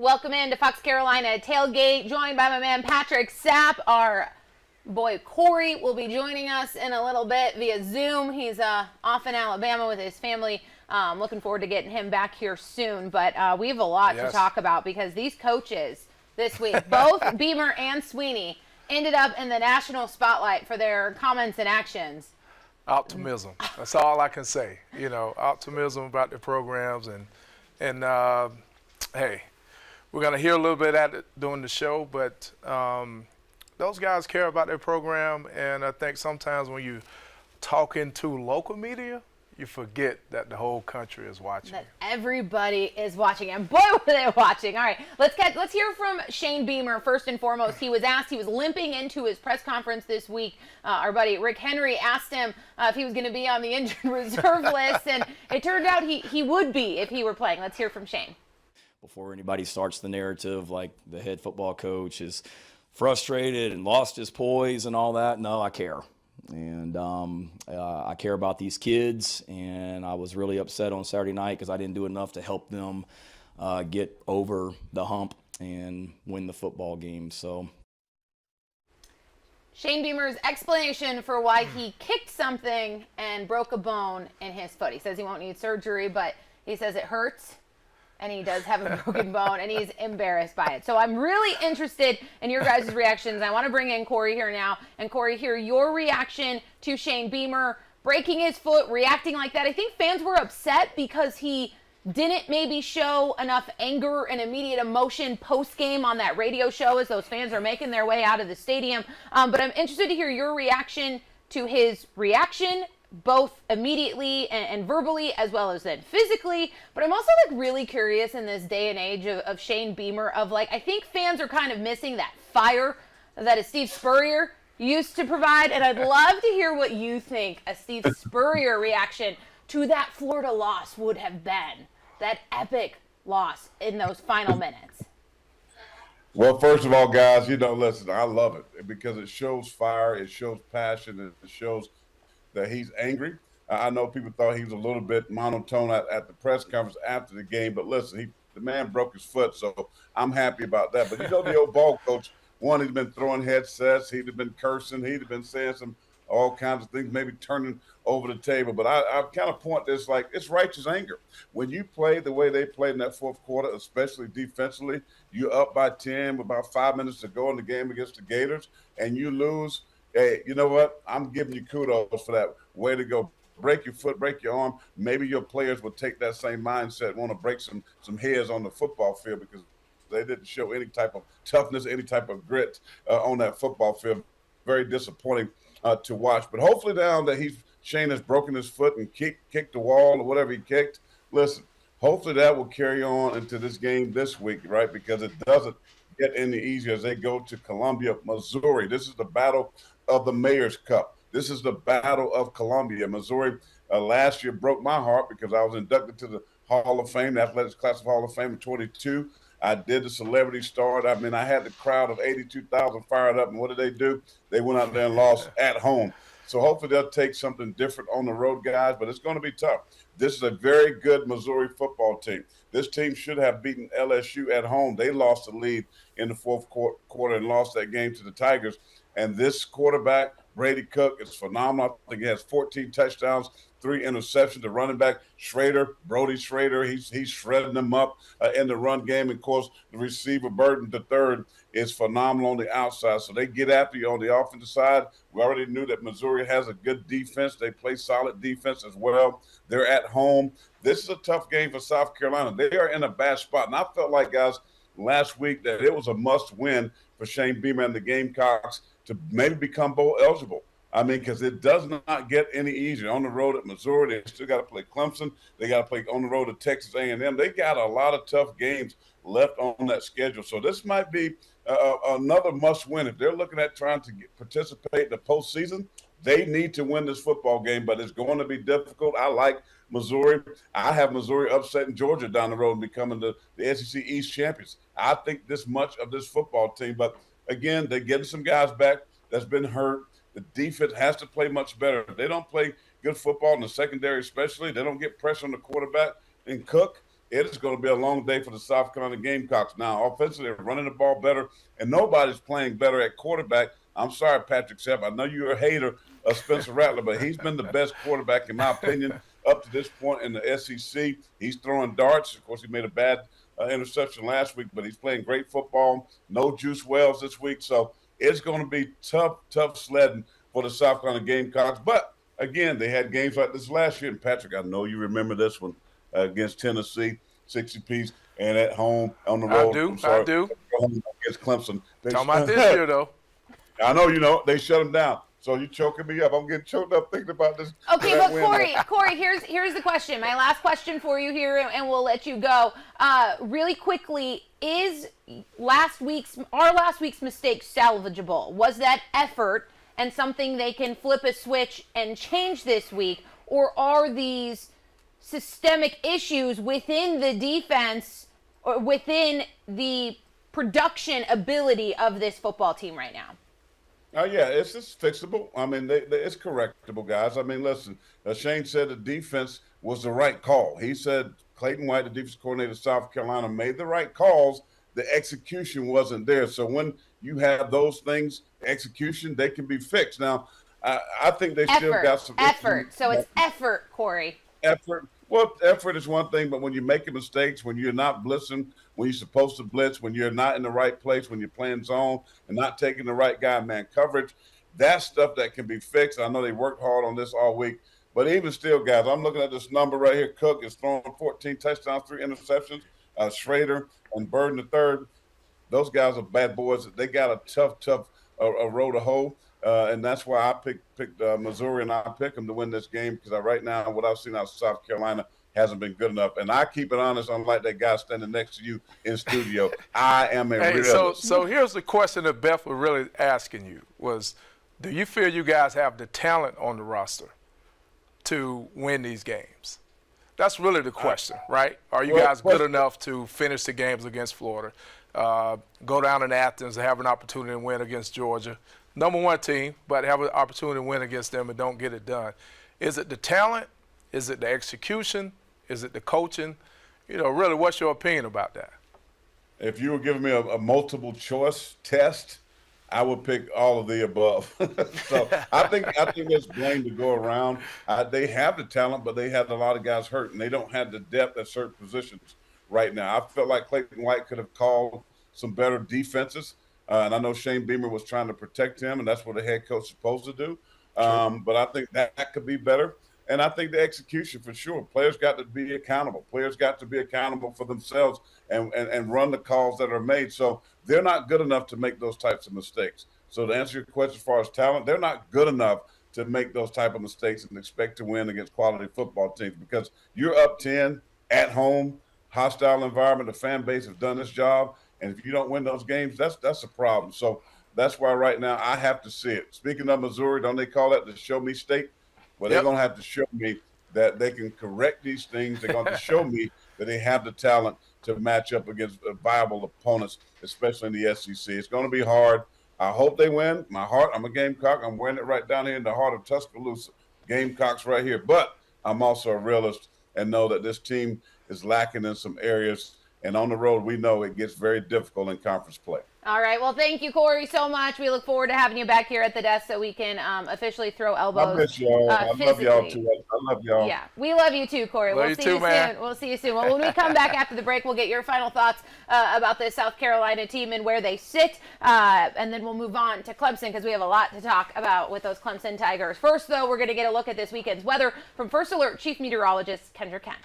Welcome into Fox Carolina Tailgate, joined by my man Patrick Sapp. Our boy Corey will be joining us in a little bit via Zoom. He's off in Alabama with his family. Looking forward to getting him back here soon. But we have a lot to talk about because these coaches this week, both Beamer and Sweeney, ended up in the national spotlight for their comments and actions. Optimism. That's all I can say. You know, optimism about the programs and hey, we're gonna hear a little bit at it during the show, but those guys care about their program, and I think sometimes when you talking to local media, you forget that the whole country is watching. That everybody is watching, and boy, were they watching. All right, let's hear from Shane Beamer first and foremost. He was asked, he was limping into his press conference this week. Our buddy Rick Henry asked him if he was going to be on the injured reserve list, and it turned out he would be if he were playing. Let's hear from Shane. Before anybody starts the narrative like the head football coach is frustrated and lost his poise and all that, no, I care. And I care about these kids, and I was really upset on Saturday night because I didn't do enough to help them get over the hump and win the football game. So Shane Beamer's explanation for why he kicked something and broke a bone in his foot. He says he won't need surgery, but he says it hurts. And he does have a broken bone, and he's embarrassed by it. So I'm really interested in your guys' reactions. I want to bring in Corey here now. And Corey, hear your reaction to Shane Beamer breaking his foot, reacting like that. I think fans were upset because he didn't maybe show enough anger and immediate emotion post-game on that radio show as those fans are making their way out of the stadium. But I'm interested to hear your reaction to his reaction, both immediately and verbally as well as then physically. But I'm also really curious in this day and age of Shane Beamer of I think fans are kind of missing that fire that a Steve Spurrier used to provide. And I'd love to hear what you think a Steve Spurrier reaction to that Florida loss would have been, that epic loss in those final minutes. Well, first of all, guys, listen, I love it because it shows fire, it shows passion, and it shows that he's angry. I know people thought he was a little bit monotone at the press conference after the game, but listen, the man broke his foot, so I'm happy about that. But the old ball coach, he'd been throwing headsets, he'd have been cursing, he'd have been saying all kinds of things, maybe turning over the table. But I kind of point this it's righteous anger. When you play the way they played in that fourth quarter, especially defensively, you're up by 10 with about 5 minutes to go in the game against the Gators, and you lose. Hey, you know what? I'm giving you kudos for that. Way to go. Break your foot, break your arm. Maybe your players will take that same mindset, want to break some heads on the football field because they didn't show any type of toughness, any type of grit on that football field. Very disappointing to watch. But hopefully now that Shane has broken his foot and kicked the wall or whatever he kicked, listen, hopefully that will carry on into this game this week, right? Because it doesn't get any easier as they go to Columbia, Missouri. This is the battle of the Mayor's Cup. This is the Battle of Columbia. Missouri last year broke my heart because I was inducted to the Hall of Fame, the Athletics Classic Hall of Fame in 22. I did the Celebrity Start. I mean, I had the crowd of 82,000 fired up, and what did they do? They went out there and lost at home. So hopefully they'll take something different on the road, guys, but it's going to be tough. This is a very good Missouri football team. This team should have beaten LSU at home. They lost the lead in the fourth quarter and lost that game to the Tigers. And this quarterback, Brady Cook, is phenomenal. I think he has 14 touchdowns, 3 interceptions. The running back, Brody Schrader, he's shredding them up in the run game. And, of course, the receiver, Burton III, is phenomenal on the outside. So they get after you on the offensive side. We already knew that Missouri has a good defense. They play solid defense as well. They're at home. This is a tough game for South Carolina. They are in a bad spot. And I felt like, guys, last week that it was a must-win for Shane Beamer and the Gamecocks to maybe become bowl eligible. I mean, because it does not get any easier. On the road at Missouri, they still got to play Clemson. They got to play on the road at Texas A&M. They got a lot of tough games left on that schedule. So this might be another must-win. If they're looking at trying to participate in the postseason, they need to win this football game, but it's going to be difficult. I like Missouri. I have Missouri upsetting Georgia down the road and becoming the SEC East champions. I think this much of this football team, but again, they're getting some guys back that's been hurt. The defense has to play much better. If they don't play good football in the secondary especially, they don't get pressure on the quarterback and Cook, it is going to be a long day for the South Carolina Gamecocks. Now, offensively, they're running the ball better, and nobody's playing better at quarterback. I'm sorry, Patrick Sepp. I know you're a hater of Spencer Rattler, but he's been the best quarterback, in my opinion, up to this point in the SEC. He's throwing darts. Of course, he made a bad interception last week, but he's playing great football. No Juice Wells this week. So it's going to be tough sledding for the South Carolina Gamecocks. But, again, they had games like this last year. And, Patrick, I know you remember this one against Tennessee, 60 piece, and at home on the road. I do. Against Clemson. Talking about this year, though. I know, they shut him down. So you're choking me up. I'm getting choked up thinking about this. Okay, but Corey, here's the question. My last question for you here, and we'll let you go. Really quickly, is our last week's mistake salvageable? Was that effort and something they can flip a switch and change this week, or are these systemic issues within the defense or within the production ability of this football team right now? Yeah, it's just fixable. I mean, it's correctable, guys. I mean, listen, Shane said the defense was the right call. He said Clayton White, the defense coordinator of South Carolina, made the right calls. The execution wasn't there. So when you have those things, execution, they can be fixed. Now, I think they still got some effort. So it's effort, Corey. Effort. Well, effort is one thing, but when you're making mistakes, when you're not blitzing, when you're supposed to blitz, when you're not in the right place, when you're playing zone and not taking the right guy man coverage, that's stuff that can be fixed. I know they worked hard on this all week, but even still, guys, I'm looking at this number right here. Cook is throwing 14 touchdowns, 3 interceptions. Schrader and Burden III, those guys are bad boys. They got a tough road to hoe. And that's why I picked Missouri, and I pick them to win this game because right now what I've seen out of South Carolina hasn't been good enough. And I keep it honest, unlike that guy standing next to you in studio. I am a realist. So here's the question that Beth was really asking you was, do you feel you guys have the talent on the roster to win these games? That's really the question, right? Are you guys good enough to finish the games against Florida, go down in Athens and have an opportunity to win against Georgia? Number 1 team, but have an opportunity to win against them and don't get it done. Is it the talent? Is it the execution? Is it the coaching? Really, what's your opinion about that? If you were giving me a multiple choice test, I would pick all of the above. So I think there's blame to go around. They have the talent, but they have a lot of guys hurt, and they don't have the depth at certain positions right now. I felt like Clayton White could have called some better defenses. And I know Shane Beamer was trying to protect him, and that's what the head coach is supposed to do. But I think that could be better. And I think the execution for sure. Players got to be accountable. Players got to be accountable for themselves and run the calls that are made. So they're not good enough to make those types of mistakes. So to answer your question as far as talent, they're not good enough to make those type of mistakes and expect to win against quality football teams because you're up 10 at home, hostile environment. The fan base has done this job. And if you don't win those games, that's a problem. So that's why right now I have to see it. Speaking of Missouri, don't they call that the show me state? Well, they're going to have to show me that they can correct these things. They're going to show me that they have the talent to match up against viable opponents, especially in the SEC. It's going to be hard. I hope they win. My heart, I'm a Gamecock. I'm wearing it right down here in the heart of Tuscaloosa. Gamecocks right here. But I'm also a realist and know that this team is lacking in some areas. And on the road, we know it gets very difficult in conference play. All right. Well, thank you, Corey, so much. We look forward to having you back here at the desk so we can officially throw elbows. I miss y'all. I love y'all too. I love y'all. Yeah, we love you too, Corey. We'll see you soon. We'll see you soon. Well, when we come back after the break, we'll get your final thoughts about this South Carolina team and where they sit. And then we'll move on to Clemson because we have a lot to talk about with those Clemson Tigers. First, though, we're going to get a look at this weekend's weather from First Alert Chief Meteorologist Kendra Kent.